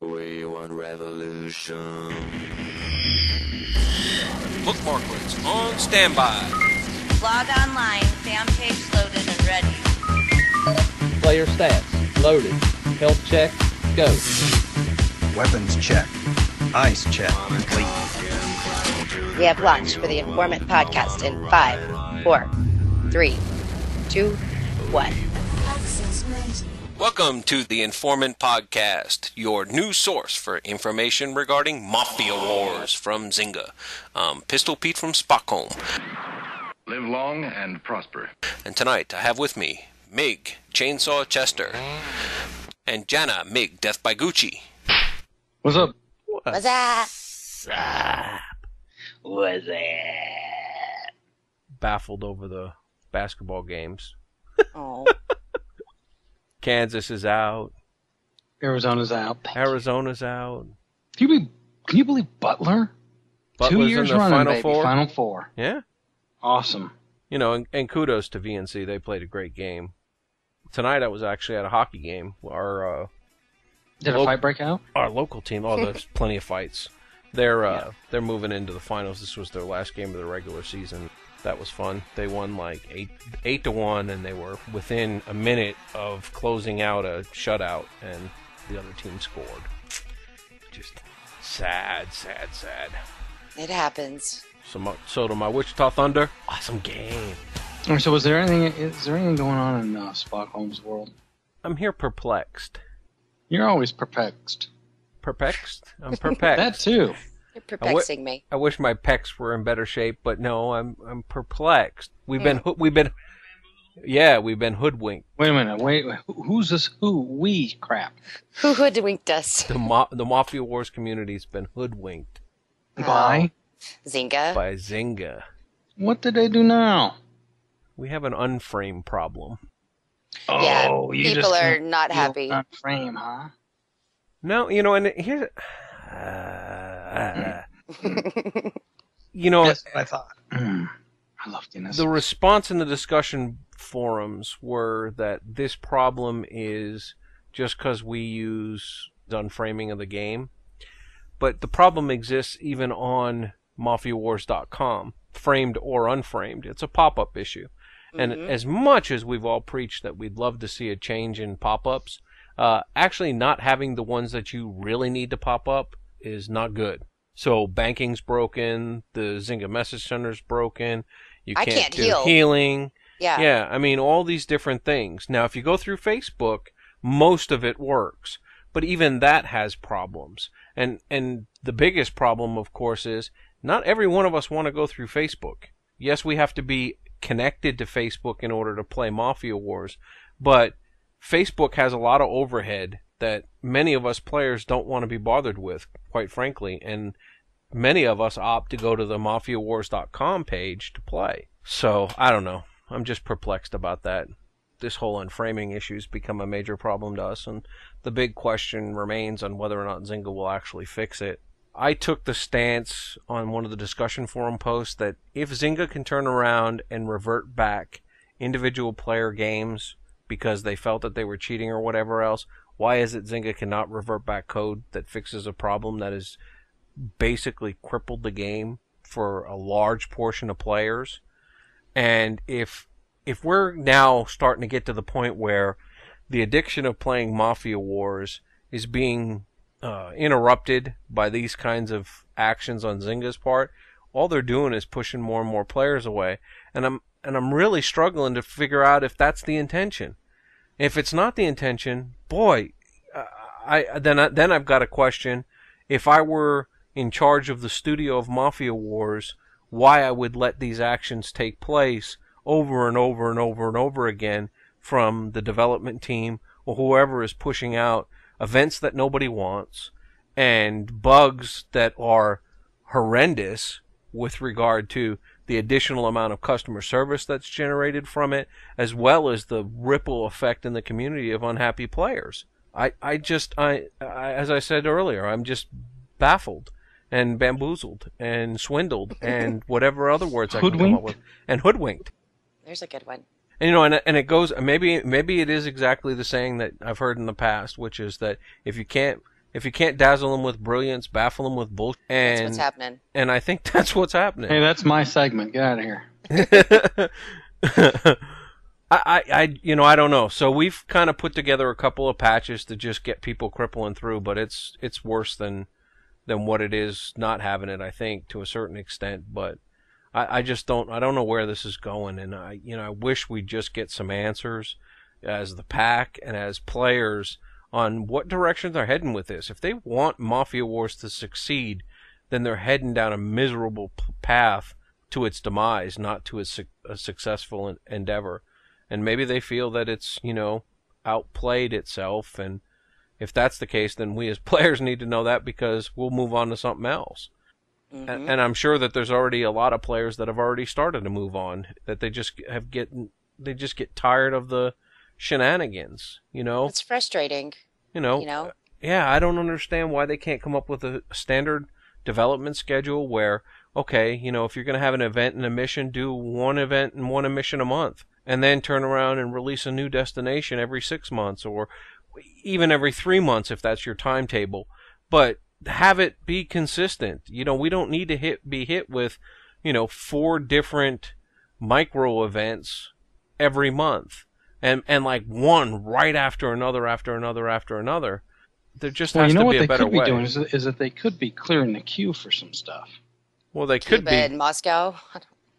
We want revolution. Bookmark links on standby. Log online, fan page loaded and ready. Player stats, loaded. Health check, go. Weapons check. Eyes check. Complete. We have launched for the Informant podcast in 5, 4, 3, 2, 1. Welcome to the Informant Podcast, your new source for information regarding Mafia Wars from Zynga. Pistol Pete from Stockholm. Live long and prosper. And tonight I have with me Mig, Chainsaw Chester, and Jana, Mig, Death by Gucci. What's up? What's up? What's up? Baffled over the basketball games. Oh. Kansas is out. Arizona's out. Arizona's out. Can you believe Butler? Butler's 2 years in the running, Final baby. Four. Final Four. Yeah. Awesome. You know, and kudos to VNC. They played a great game. Tonight I was actually at a hockey game. Did a fight break out? Our local team. Oh, there's plenty of fights. They're moving into the finals. This was their last game of the regular season. That was fun. They won like 8-1, and they were within a minute of closing out a shutout, and the other team scored. Just sad. It happens. So to my Wichita Thunder, awesome game. So is there anything going on in Spockholm's world? I'm here perplexed. You're always perplexed. Perplexed? I'm perplexed. That too. You're perplexing me. I wish my pecs were in better shape, but no, I'm perplexed. We've been hoodwinked. Wait a minute. Wait. Who's this? Who? We crap. Who hoodwinked us? The Mafia Wars community's been hoodwinked By Zynga? by Zynga. what did they do now? We have an unframed problem. Yeah, Oh, you people just are can't not feel happy. that frame, huh? No, you know, and here's, you know, That's what I thought. I love Guinness. the response in the discussion forums were that this problem is just because we use unframing of the game, but the problem exists even on MafiaWars.com, framed or unframed. It's a pop-up issue. And as much as we've all preached that we'd love to see a change in pop-ups, actually not having the ones that you really need to pop up is not good. So banking's broken, the Zynga Message Center's broken, you I can't can't do heal. healing. Yeah. Yeah, I mean, all these different things. Now, if you go through Facebook, most of it works. But even that has problems. And the biggest problem, of course, is not every one of us want to go through Facebook. Yes, we have to be connected to Facebook in order to play Mafia Wars, but Facebook has a lot of overhead that many of us players don't want to be bothered with, quite frankly, and many of us opt to go to the MafiaWars.com page to play. So, I don't know. I'm just perplexed about that. This whole unframing issue's become a major problem to us, and the big question remains on whether or not Zynga will actually fix it. I took the stance on one of the discussion forum posts that if Zynga can turn around and revert back individual player games because they felt that they were cheating or whatever else, why is it Zynga cannot revert back code that fixes a problem that has basically crippled the game for a large portion of players? And if we're now starting to get to the point where the addiction of playing Mafia Wars is being interrupted by these kinds of actions on Zynga's part, all they're doing is pushing more and more players away. And I'm really struggling to figure out if that's the intention. If it's not the intention, boy, then I've got a question. If I were in charge of the studio of Mafia Wars, why I would let these actions take place over and over and over and over again from the development team or whoever is pushing out events that nobody wants and bugs that are horrendous with regard to the additional amount of customer service that's generated from it, as well as the ripple effect in the community of unhappy players. I as I said earlier, I'm just baffled and bamboozled and swindled and whatever other words I can come up with. And hoodwinked. There's a good one. And, you know, and it goes, maybe it is exactly the saying that I've heard in the past, which is that if you can't If you can't dazzle them with brilliance, baffle them with bullshit. That's what's happening. And I think that's what's happening. Hey, that's my segment. Get out of here. I don't know. So we've kind of put together a couple of patches to just get people crippling through, but it's worse than what it is not having it, I think, to a certain extent. But I don't know where this is going, and I wish we'd just get some answers as the pack and as players on what direction they're heading with this. If they want Mafia Wars to succeed, then they're heading down a miserable path to its demise, not to a successful endeavor. And maybe they feel that it's, outplayed itself, and if that's the case, then we as players need to know that, because we'll move on to something else. Mm-hmm. And I'm sure that there's already a lot of players that have already started to move on, that they just get tired of the shenanigans, It's frustrating. Yeah, I don't understand why they can't come up with a standard development schedule where, okay, if you're going to have an event and a mission, do one event and one mission a month, and then turn around and release a new destination every 6 months, or even every 3 months if that's your timetable. But have it be consistent. We don't need to be hit with, 4 different micro events every month. And like one right after another, after another, after another. There just has to be a better way. What they could be doing is that they could be clearing the queue for some stuff. Well, they could be. In Moscow,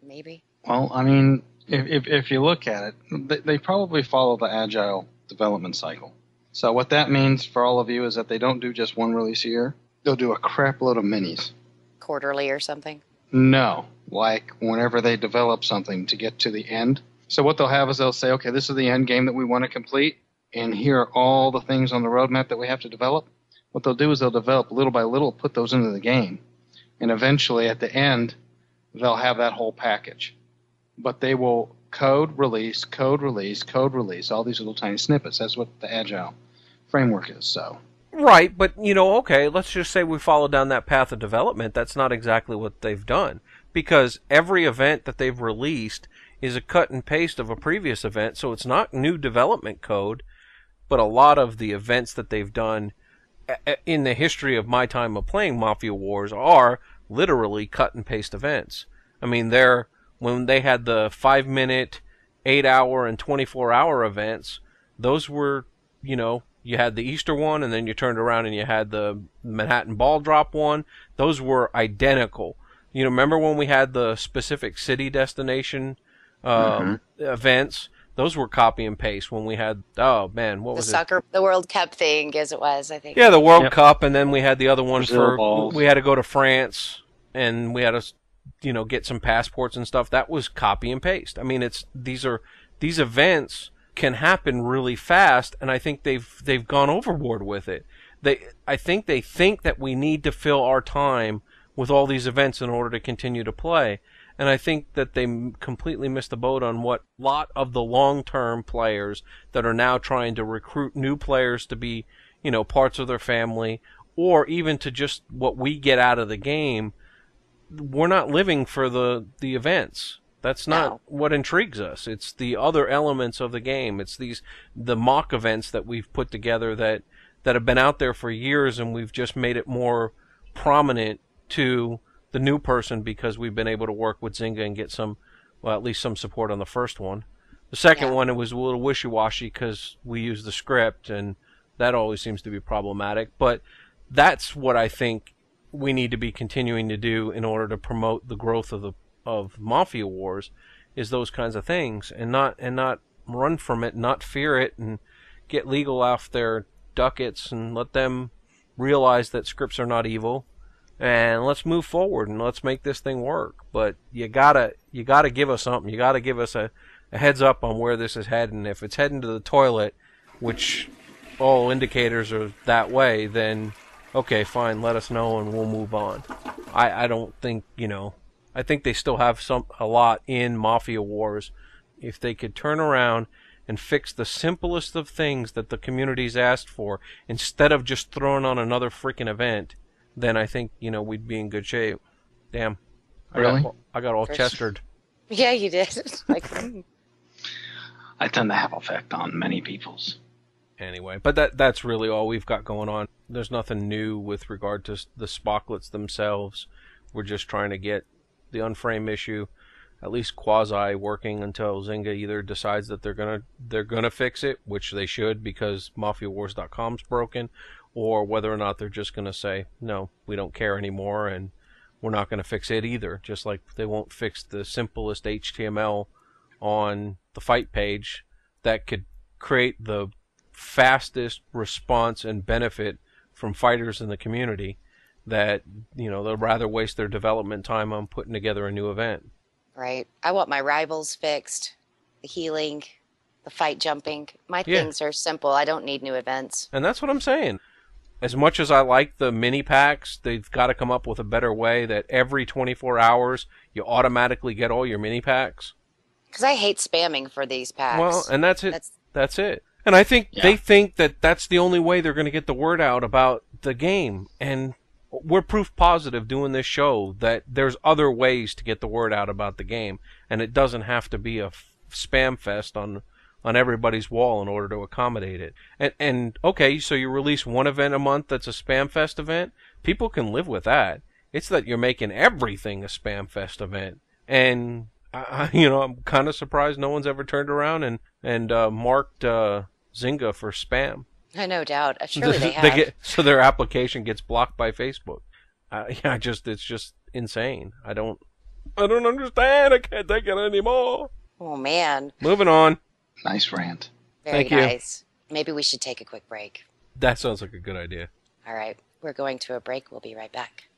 maybe. Well, I mean, if you look at it, they probably follow the agile development cycle. So what that means for all of you is that they don't do just one release a year. They'll do a crap load of minis. Quarterly or something? No, like whenever they develop something to get to the end. So what they'll have is they'll say, okay, this is the end game that we want to complete, and here are all the things on the roadmap that we have to develop. What they'll do is they'll develop little by little, put those into the game, and eventually at the end, they'll have that whole package. But they will code, release, all these little tiny snippets. That's what the Agile framework is, so... Right, but, okay, let's just say we follow down that path of development. That's not exactly what they've done, because every event that they've released is a cut and paste of a previous event, so it's not new development code, but a lot of the events that they've done in the history of my time of playing Mafia Wars are literally cut and paste events. I mean, when they had the 5-minute, 8-hour, and 24-hour events, those were, you had the Easter one, and then you turned around and you had the Manhattan Ball Drop one. Those were identical. Remember when we had the specific city destination events? Those were copy and paste. When we had, what was it? The World Cup thing, as it was, I think. Yeah, the World Cup, and then we had the other one Balls. we had to go to France, and we had to, get some passports and stuff. That was copy and paste. I mean, these events can happen really fast, and I think they've gone overboard with it. I think they think that we need to fill our time with all these events in order to continue to play. And I think that they completely missed the boat on what a lot of the long-term players that are now trying to recruit new players to be, parts of their family, or even to just what we get out of the game. We're not living for the events. That's not what intrigues us. It's the other elements of the game. It's the mock events that we've put together that have been out there for years, and we've just made it more prominent to the new person because we've been able to work with Zynga and get at least some support on the first one. The second one, it was a little wishy-washy because we used the script, and that always seems to be problematic. But that's what I think we need to be continuing to do in order to promote the growth of Mafia Wars, is those kinds of things, and not run from it, not fear it, and get legal off their ducats and let them realize that scripts are not evil. And let's move forward and let's make this thing work. But you gotta give us something. You gotta give us a heads up on where this is heading. If it's heading to the toilet, which all indicators are that way, then okay, fine, let us know and we'll move on. I don't think, I think they still have a lot in Mafia Wars. If they could turn around and fix the simplest of things that the community's asked for, instead of just throwing on another freaking event, then I think, we'd be in good shape. Damn. Really? I got all chestered. Yeah, you did. I tend to have effect on many peoples. Anyway, but that's really all we've got going on. There's nothing new with regard to the Spocklets themselves. We're just trying to get the Unframe issue at least quasi working until Zynga either decides that they're gonna fix it, which they should because MafiaWars.com's broken, or whether or not they're just gonna say no, we don't care anymore and we're not gonna fix it either. Just like they won't fix the simplest HTML on the fight page that could create the fastest response and benefit from fighters in the community, that they'll rather waste their development time on putting together a new event. Right. I want my rivals fixed, the healing, the fight jumping. My things are simple. I don't need new events. And that's what I'm saying. As much as I like the mini packs, they've got to come up with a better way that every 24 hours you automatically get all your mini packs. Because I hate spamming for these packs. Well, and that's it. That's it. And I think they think that that's the only way they're going to get the word out about the game. And we're proof positive doing this show that there's other ways to get the word out about the game. And it doesn't have to be a spam fest on everybody's wall in order to accommodate it. And okay, so you release one event a month that's a spam fest event. People can live with that. It's that you're making everything a spam fest event. And I'm kind of surprised no one's ever turned around and marked Zynga for spam. No doubt. Surely they have. So their application gets blocked by Facebook. It's just insane. I don't understand. I can't take it anymore. Oh man. Moving on. Nice rant. Very nice. Maybe we should take a quick break. That sounds like a good idea. All right. We're going to a break. We'll be right back.